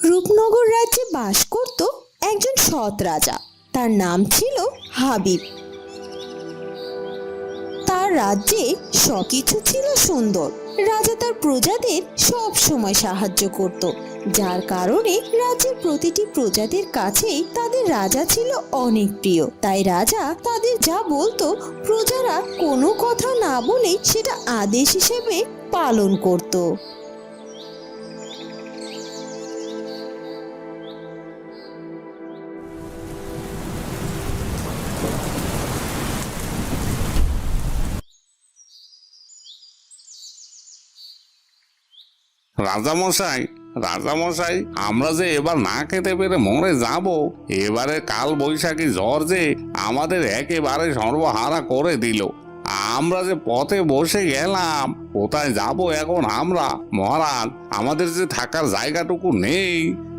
রূপনগর রাজ্যে বাস করত একজন সৎ রাজা। তার নাম ছিল হাবিব। তার রাজ্যে সবকিছু ছিল সুন্দর। রাজা তার প্রজাদের সব সময় সাহায্য করত, যার কারণে রাজ্যের প্রতিটি প্রজাদের কাছেই তাদের রাজা ছিল অনেক প্রিয়। তাই রাজা তাদের যা বলতো প্রজারা কোনো কথা না বলে সেটা আদেশ হিসেবে পালন করত। রাজামশাই, রাজামশাই, আমরা যে এবার না খেতে পেরে মরে যাব। এবারে কাল বৈশাখী ঝড় যে আমাদের একেবারে সর্বহারা করে দিল। আমরা যে পথে বসে গেলাম, কোথায় যাব এখন আমরা? মহারাজ, আমাদের যে থাকার জায়গাটুকু নেই।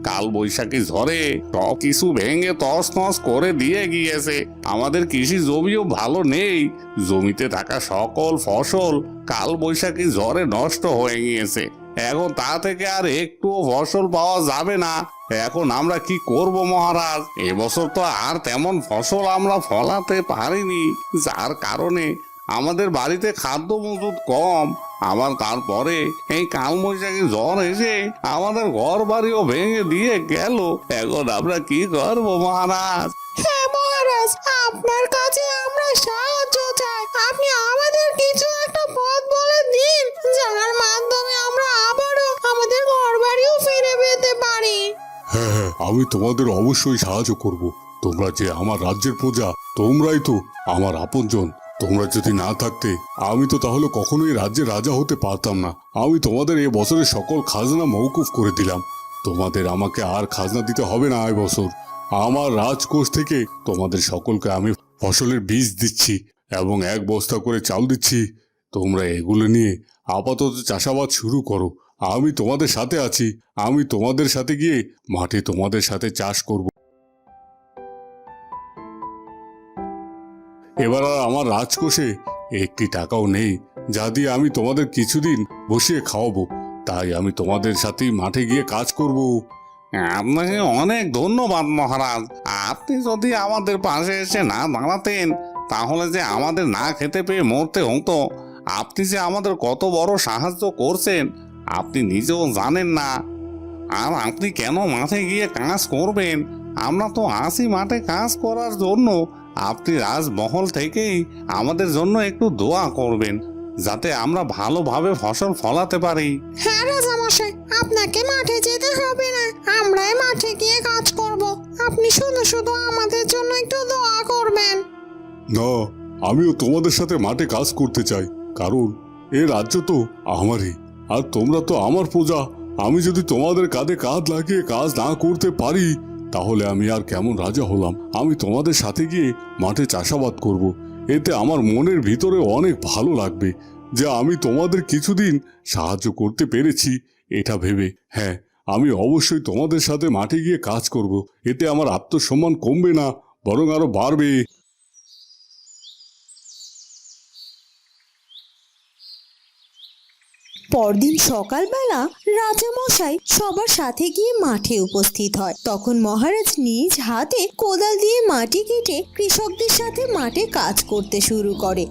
কাল বৈশাখী ঝড়ে সব কিছু ভেঙে তছ নছ করে দিয়ে গিয়েছে। আমাদের কৃষি জমিও ভালো নেই। জমিতে থাকা সকল ফসল কাল বৈশাখী ঝড়ে নষ্ট হয়ে গিয়েছে। এখন তা থেকে আর একটুও ফসল পাওয়া যাবে না। এখন আমরা কি করব মহারাজ? এবছর তো আর তেমন ফসল আমরা ফলাতে পারিনি, যার কারণে আমাদের বাড়িতে খাদ্য মজুদ কম। আবার তারপরে এই কালবৈশাখী ঝড় এসে আমাদের ঘর বাড়িও ভেঙে দিয়ে গেল। এখন আমরা কি করব মহারাজ? হ্যাঁ মহারাজ, আপনার কাছে আমরা সাহায্য চাই। আপনি আমাদের কিছু একটা পথ বলে দিন, যার মাধ্যমে আমরা আবারও আমাদের ঘরবাড়িও ফিরে পেতে পারি। হ্যাঁ হ্যাঁ, আমি তোমাদের অবশ্যই সাহায্য করব। তোমরা যে আমার রাজ্যের প্রজা, তোমরাই তো আমার আপনজন। তোমরা যদি না থাকতে আমি তো তাহলে কখনোই রাজ্যের রাজা হতে পারতাম না। আমি তোমাদের এ বছরের সকল খাজনা মওকুফ করে দিলাম। তোমাদের আমাকে আর খাজনা দিতে হবে না। এই বছর আমার রাজকোষ থেকে তোমাদের সকলকে আমি ফসলের বীজ দিচ্ছি এবং 1 বস্তা করে চাল দিচ্ছি। তোমরা এগুলো নিয়ে আপাতত চাষাবাদ শুরু করো। আমি তোমাদের সাথে আছি। আমি তোমাদের সাথে গিয়ে মাঠে তোমাদের সাথে চাষ করব। এবার আর আমার রাজকোষে একটি টাকাও নেই যা দিয়ে আমি তোমাদের কিছুদিন বসিয়ে খাওয়াবো। তাই আমি তোমাদের সাথেই মাঠে গিয়ে কাজ করব। আপনাকে অনেক ধন্যবাদ মহারাজ। আপনি যদি আমাদের পাশে এসে না দাঁড়াতেন, তাহলে যে আমাদের না খেতে পেয়ে মরতে হতো। আপনি যে আমাদের কত বড় সাহায্য করছেন আপনি নিজেও জানেন না। আর আপনি কেন মাঠে গিয়ে কাজ করবেন? আমরা তো আসি মাঠে কাজ করার জন্য। আপনি রাজমহল থেকেই আমাদের জন্য একটু দোয়া করবেন, যাতে আমরা ভালোভাবে ফসল ফলাতে পারি। হ্যাঁ রাজামশাই, আপনাকে মাঠে যেতে হবে না, আমরাই মাঠে গিয়ে কাজ করব। আপনি শুধু শুধু আমাদের জন্য একটু দোয়া করবেন। না, আমিও তোমাদের সাথে মাঠে কাজ করতে চাই, কারণ এ রাজ্য তো আমারই আর তোমরা তো আমার প্রজা। আমি যদি তোমাদের কাঁধে কাঁধ লাগিয়ে কাজ না করতে পারি তাহলে আমি আর কেমন রাজা হলাম? আমি তোমাদের সাথে গিয়ে মাঠে চাষাবাদ করব। এতে আমার মনের ভিতরে অনেক ভালো লাগবে যে আমি তোমাদের কিছুদিন সাহায্য করতে পেরেছি এটা ভেবে। হ্যাঁ, আমি অবশ্যই তোমাদের সাথে মাঠে গিয়ে কাজ করব। এতে আমার আত্মসম্মান কমবে না, বরং আরো বাড়বে। পরদিন সকালবেলা রাজামশাই সবার সাথে গিয়ে মাঠে উপস্থিত হয়। তখন মহারাজ নিজ হাতে কোদাল দিয়ে মাটি কেটে কৃষকদের সাথে মাঠে কাজ করতে শুরু করে।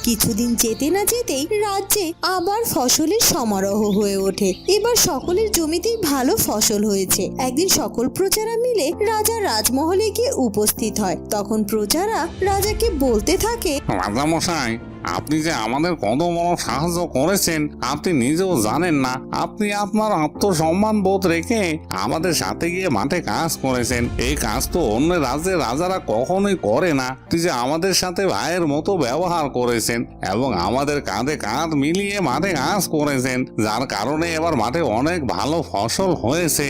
কিছুদিন যেতে না যেতেই রাজ্যে আবার ফসলের সমারোহ হয়ে ওঠে। এবার সকলের জমিতেই ভালো ফসল হয়েছে। একদিন সকল প্রজারা মিলে রাজা রাজমহলে গিয়ে উপস্থিত হয়। তখন প্রজারা রাজাকে বলতে থাকে, রাজামশাই, আপনি যে আমাদের কত বড় সাহায্য করেছেন আপনি নিজেও জানেন না। আপনি আপনার আত্মসম্মান বোধ রেখে আমাদের সাথে গিয়ে মাঠে কাজ করেছেন। এই কাজ তো অন্য রাজ্যের রাজারা কখনোই করে না। আপনি যে আমাদের সাথে ভাইয়ের মতো ব্যবহার করেছেন এবং আমাদের কাঁধে কাঁধ মিলিয়ে মাঠে কাজ করেছেন, যার কারণে এবার মাঠে অনেক ভালো ফসল হয়েছে।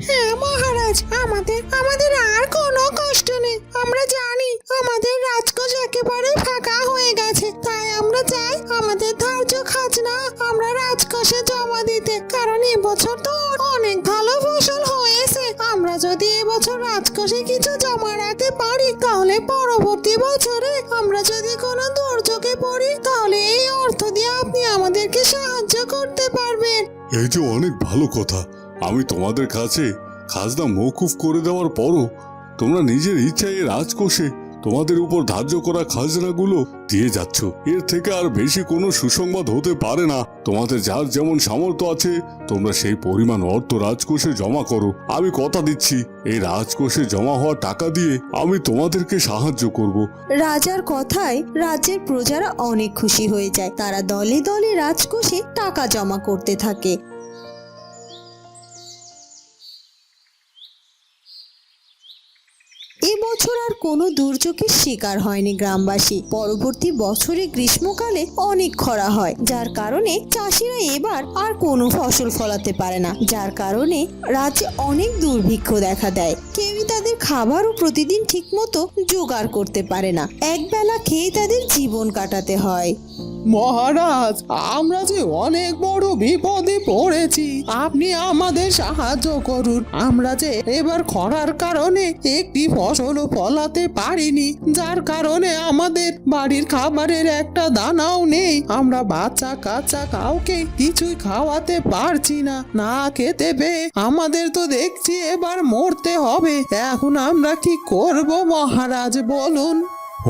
হ্যাঁ মহারাজ, আমাদের আর কোনো কষ্ট নেই। আমরা জানি আমাদের রাজকোষ একেবারে ফাঁকা হয়ে গেছে। তাই আমরা চাই আমাদের ধার্য খাজনা আমরা রাজকোষে জমা দিতে, কারণ এবছর তো অনেক ভালো ফসল হয়েছে। আমরা যদি এবছর রাজকোষে কিছু জমা রাখতে পারি তাহলে পরবর্তী বছরে আমরা যদি কোনো দুর্যোগ করি তাহলে এই অর্থ দিয়ে আপনি আমাদেরকে সাহায্য করতে পারবেন। এই যে অনেক ভালো কথা। আমি তোমাদের কাছে খাজনা মওকুফ করে দেওয়ার পরও তোমরা নিজের ইচ্ছায় এই রাজকোষে তোমাদের উপর ধার্য করা খাজনাগুলো দিয়ে যাচ্ছ। এর থেকে আর বেশি কোনো সুসংবাদ হতে পারে না। তোমাদের যার যেমন সামর্থ্য আছে তোমরা সেই পরিমাণ অর্থ রাজকোষে জমা করো। আমি কথা দিচ্ছি এই রাজকোষে জমা হওয়া টাকা দিয়ে আমি তোমাদেরকে সাহায্য করব। রাজার কথায় রাজ্যের প্রজারা অনেক খুশি হয়ে যায়। তারা দলে দলে রাজকোষে টাকা জমা করতে থাকে। এবছর আর কোনো দুর্যোগের শিকার হয়নি গ্রামবাসী। পরবর্তী বছরে গ্রীষ্মকালে অনেক খরা হয়, যার কারণে চাষিরা এবার আর কোনো ফসল ফলাতে পারে না। যার কারণে রাজ্যে অনেক দুর্ভিক্ষ দেখা দেয়। কেউই তাদের খাবারও প্রতিদিন ঠিকমতো জোগাড় করতে পারে না। একবেলা খেয়ে তাদের জীবন কাটাতে হয়। মহারাজ, আমরা যে অনেক বড় বিপদে পড়েছি, আপনি আমাদের সাহায্য করুন। আমরা যে এবার খরার কারণে একটি ফসলও ফলাতে পারিনি, যার কারণে আমাদের বাড়ির খাবারের একটা দানাও নেই। আমরা বাচ্চা কাচ্চা কাউকে কিছুই খাওয়াতে পারছি না। না খেতে পেয়ে আমাদের তো দেখছি এবার মরতে হবে। এখন আমরা কি করব মহারাজ, বলুন?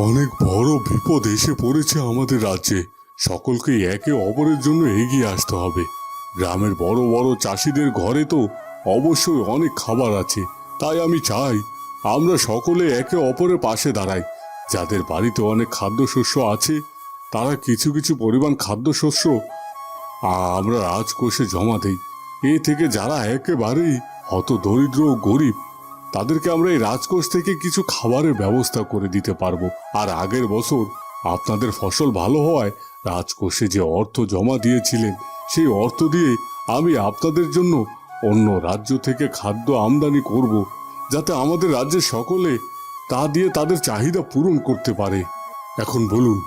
অনেক বড় বিপদ এসে পড়েছে আমাদের রাজ্যে। সকলকে একে অপরের জন্য এগিয়ে আসতে হবে। গ্রামের বড় বড় চাষিদের ঘরে তো অবশ্যই অনেক খাবার আছে, তাই আমি চাই আমরা সকলে একে অপরের পাশে দাঁড়াই। যাদের বাড়িতে অনেক খাদ্যশস্য আছে তারা কিছু কিছু পরিমাণ খাদ্যশস্য আমরা রাজকোষে জমা দেই। এ থেকে যারা একেবারেই হতদরিদ্র ও গরিব তাদেরকে আমরা এই রাজকোষ থেকে কিছু খাবারের ব্যবস্থা করে দিতে পারবো। আর আগের বছর আপনাদের ফসল ভালো হওয়ায় রাজকোষে যে অর্থ জমা দিয়েছিলেন সেই অর্থ দিয়ে আমি আপনাদের জন্য অন্য রাজ্য থেকে খাদ্য আমদানি করব, যাতে আমাদের রাজ্যের সকলে তা দিয়ে তাদের চাহিদা পূরণ করতে পারে। এখন বলুন,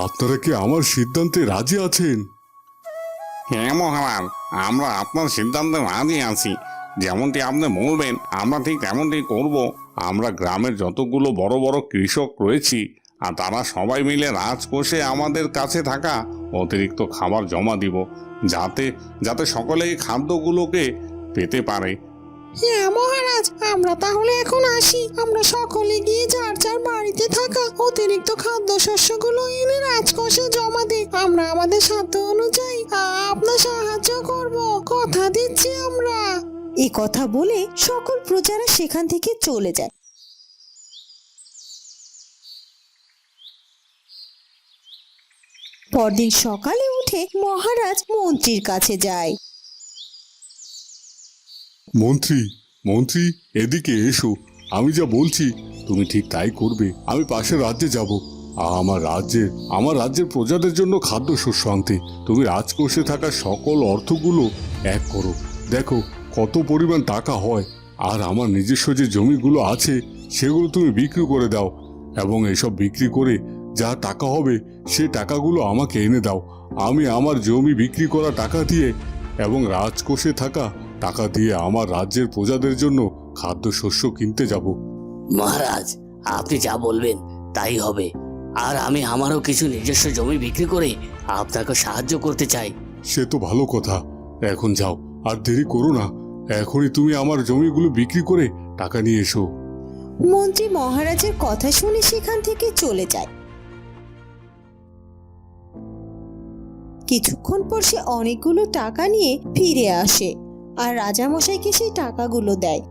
আপনারা কি আমার সিদ্ধান্তে রাজি আছেন? হ্যাঁ মহারাজ, আমরা আপনার সিদ্ধান্তে রাজি আছি। যেমনটি আপনি বলবেন আমরা ঠিক তেমনটি করব। আমরা গ্রামের যতগুলো বড় বড় কৃষক রয়েছি আর তারা সবাই মিলে রাজকোষে আমাদের কাছে থাকা অতিরিক্ত খাবার জমা দিব, যাতে যাতে সকলে এই খাদ্যগুলোকে পেতে পারে। হ্যাঁ মহারাজ, আমরা তাহলে এখন আসি। আমরা সকলে গিয়ে যার যার বাড়িতে থাকা অতিরিক্ত খাদ্যশস্যগুলো এনে রাজকোষে জমা দিই। আমরা আমাদের সাধ্য অনুযায়ী আপনার সাহায্য করব, কথা দিচ্ছি আমরা। এই কথা বলে সকল প্রজারা সেখান থেকে চলে যায়। পরদিন সকালে উঠে মহারাজ মন্ত্রীর কাছে যায়। মন্ত্রী, মন্ত্রী, এদিকে এসো। আমি যা বলছি তুমি ঠিক তাই করবে। আমি পাশের রাজ্যে যাব আমার রাজ্যের প্রজাদের জন্য খাদ্যশস্য আনতে। তুমি রাজকোষে থাকা সকল অর্থগুলো এক করো, দেখো কত পরিমাণ টাকা হয়। আর আমার নিজস্ব যে জমিগুলো আছে সেগুলো তুমি বিক্রি করে দাও, এবং এসব বিক্রি করে যা টাকা হবে সে টাকাগুলো আমাকে এনে দাও। আমি আমার জমি বিক্রি করা টাকা দিয়ে এবং রাজকোষে থাকা টাকা দিয়ে আমার রাজ্যের প্রজাদের জন্য খাদ্যশস্য কিনতে যাব। মহারাজ, আপনি যা বলবেন তাই হবে। আর আমি আমারও কিছু নিজস্ব জমি বিক্রি করে আপনাকে সাহায্য করতে চাই। সে তো ভালো কথা। এখন যাও, আর দেরি করো না। এখনই তুমি আমার জমিগুলো বিক্রি করে টাকা নিয়ে এসো। মন্ত্রী মহারাজের কথা শুনে সেখান থেকে চলে যায়। কিছুক্ষণ পর সে অনেকগুলো টাকা নিয়ে ফিরে আসে আর রাজামশাইকে সেই টাকাগুলো দেয়।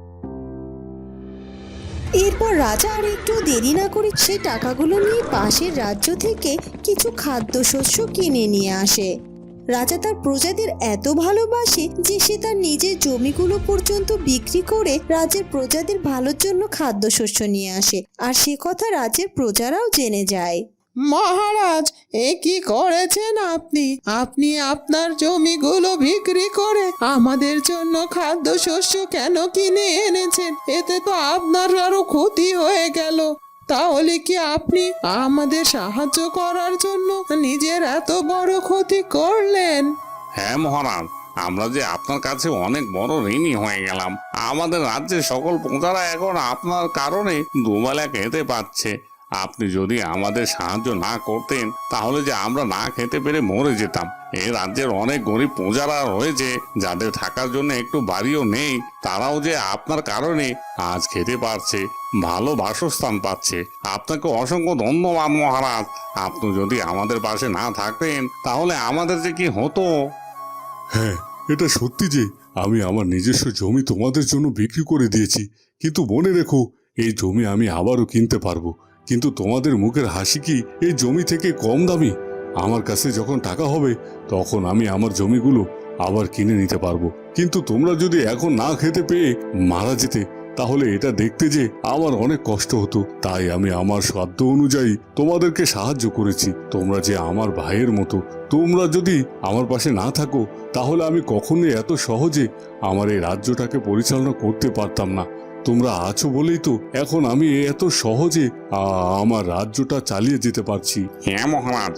এরপর রাজা আর একটু দেরি না করে সেই টাকাগুলো নিয়ে পাশের রাজ্য থেকে কিছু খাদ্যশস্য কিনে নিয়ে আসে। রাজা তার প্রজাদের এত ভালোবাসে যে সে তার নিজের জমিগুলো পর্যন্ত বিক্রি করে রাজ্যের প্রজাদের ভালোর জন্য খাদ্যশস্য নিয়ে আসে। আর সে কথা রাজ্যের প্রজারাও জেনে যায়। মহারাজ, এ কি করেছেন আপনি? আপনি আপনার জমিগুলো বিক্রি করে আমাদের জন্য খাদ্যশস্য কেন কিনে এনেছেন? এতে তো আপনার আরো ক্ষতি হয়ে গেল। তাহলে কি আপনি আমাদের সাহায্য করার জন্য নিজের এত বড় ক্ষতি করলেন? হ্যাঁ মহারাজ, আমরা যে আপনার কাছে অনেক বড় ঋণী হয়ে গেলাম। আমাদের রাজ্যের সকল প্রজারা এখন আপনার কারণে দুবেলা খেতে পাচ্ছে। আপনি যদি আমাদের সাহায্য না করতেন তাহলে যে আমরা না খেতে পেরে মরে যেতাম। এই রাজ্যের অনেক গরিব প্রজারা রয়েছে যাদের থাকার জন্য একটু বাড়িও নেই, তারাও যে আপনার কারণে আজ খেতে পারছে, ভালো বাসস্থান পাচ্ছে। আপনাকে অসংখ্য ধন্যবাদ মহারাজ। আপনি যদি আমাদের পাশে না থাকতেন তাহলে আমাদের যে কি হতো। হ্যাঁ, এটা সত্যি যে আমি আমার নিজস্ব জমি তোমাদের জন্য বিক্রি করে দিয়েছি, কিন্তু মনে রেখো এই জমি আমি আবারও কিনতে পারবো। কিন্তু তোমাদের মুখের হাসি কি এই জমি থেকে কম দামি? আমার কাছে যখন টাকা হবে তখন আমি আমার জমিগুলো আবার কিনে নিতে পারবো। কিন্তু তোমরা যদি এখন না খেতে পেয়ে মারা যেতে তাহলে এটা দেখতে যে আমার অনেক কষ্ট হতো। তাই আমি আমার সাধ্য অনুযায়ী তোমাদেরকে সাহায্য করেছি। তোমরা যে আমার ভাইয়ের মতো, তোমরা যদি আমার পাশে না থাকো তাহলে আমি কখনোই এত সহজে আমার এই রাজ্যটাকে পরিচালনা করতে পারতাম না। তোমরা আছো বলেই তো এখন আমি এত সহজে আমার রাজ্যটা চালিয়ে যেতে পারছি। হ্যাঁ মহারাজ,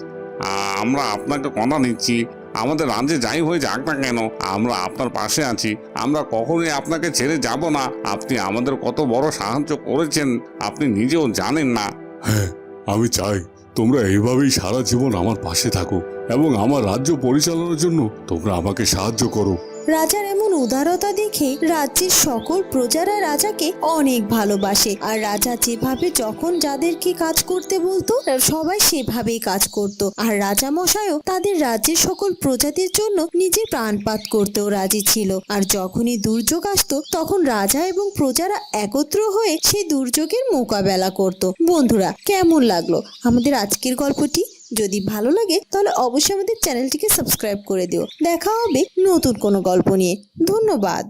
আমরা আপনাকে কথা দিচ্ছি, আমাদের রাজ্যে যাই হয়ে যাক না কেন আমরা আপনার পাশে আছি। আমরা কখনোই আপনাকে ছেড়ে যাব না। আপনি আমাদের কত বড় সাহায্য করেছেন আপনি নিজেও জানেন না। হ্যাঁ, আমি চাই তোমরা এইভাবেই সারা জীবন আমার পাশে থাকো এবং আমার রাজ্য পরিচালনার জন্য তোমরা আমাকে সাহায্য করো। রাজার এমন উদারতা দেখে রাজ্যের সকল প্রজারা রাজাকে অনেক ভালোবাসে। আর রাজা যেভাবে যখন যাদেরকে কাজ করতে বলতো সবাই সেভাবেই কাজ করত। আর রাজা মশাইও তাদের রাজ্যের সকল প্রজাদের জন্য নিজের প্রাণপাত করতেও রাজি ছিল। আর যখনই দুর্যোগ আসতো তখন রাজা এবং প্রজারা একত্র হয়ে সেই দুর্যোগের মোকাবেলা করত। বন্ধুরা, কেমন লাগলো আমাদের আজকের গল্পটি? যদি ভালো লাগে তাহলে অবশ্যই আমাদের চ্যানেলটিকে সাবস্ক্রাইব করে দিও। দেখা হবে নতুন কোনো গল্প নিয়ে। ধন্যবাদ।